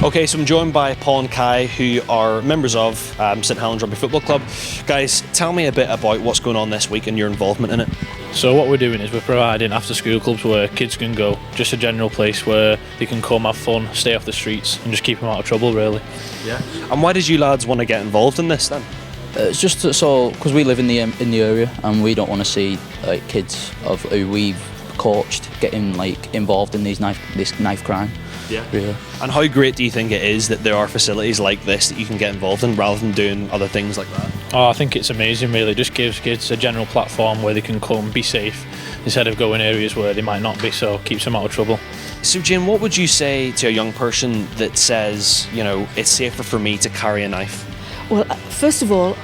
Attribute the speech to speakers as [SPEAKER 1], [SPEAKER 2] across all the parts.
[SPEAKER 1] Okay, so I'm joined by Paul and Kai, who are members of St Helens Rugby Football Club. Guys, tell me a bit about what's going on this week and your involvement in it.
[SPEAKER 2] So what we're doing is we're providing after school clubs where kids can go, just a general place where they can come, have fun, stay off the streets and just keep them out of trouble, really.
[SPEAKER 1] Yeah. And why did you lads want to get involved in this then?
[SPEAKER 3] It's just so because we live in the area and we don't want to see kids of who we've coached getting involved in this knife crime.
[SPEAKER 1] Yeah.
[SPEAKER 3] Really.
[SPEAKER 1] And how great do you think it is that there are facilities like this that you can get involved in rather than doing other things like that?
[SPEAKER 2] Oh, I think it's amazing, really. It just gives kids a general platform where they can come, be safe, instead of going areas where they might not be, so it keeps them out of trouble.
[SPEAKER 1] So Jim, what would you say to a young person that says, you know, it's safer for me to carry a knife?
[SPEAKER 4] Well, first of all,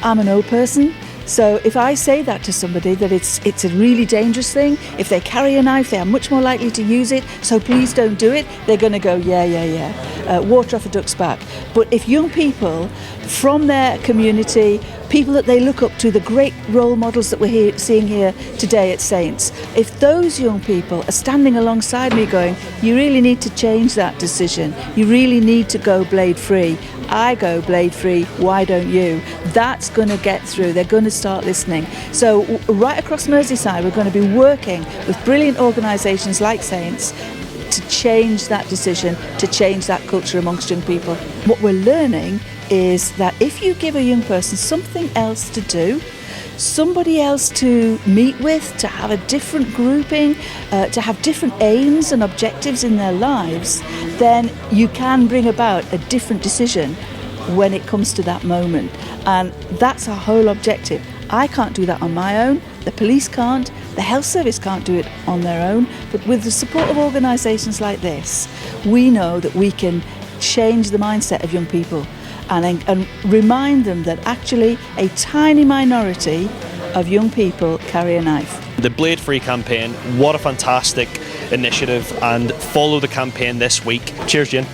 [SPEAKER 4] I'm an old person, so if I say that to somebody that it's a really dangerous thing, if they carry a knife, they are much more likely to use it, so please don't do it, they're going to go, yeah. Water off a duck's back. But if young people from their community, people that they look up to, the great role models that we're seeing here today at Saints, if those young people are standing alongside me going, you really need to change that decision, you really need to go blade free, I go blade free, why don't you? That's going to get through, they're going to start listening. So right across Merseyside we're going to be working with brilliant organisations like Saints to change that decision, to change that culture amongst young people. What we're learning is that if you give a young person something else to do, somebody else to meet with, to have a different grouping, to have different aims and objectives in their lives, then you can bring about a different decision when it comes to that moment. And that's our whole objective. I can't do that on my own, the police can't, the health service can't do it on their own, but with the support of organisations like this, we know that we can change the mindset of young people and remind them that actually a tiny minority of young people carry a knife.
[SPEAKER 1] The Blade Free campaign, what a fantastic initiative, and follow the campaign this week. Cheers, Jane.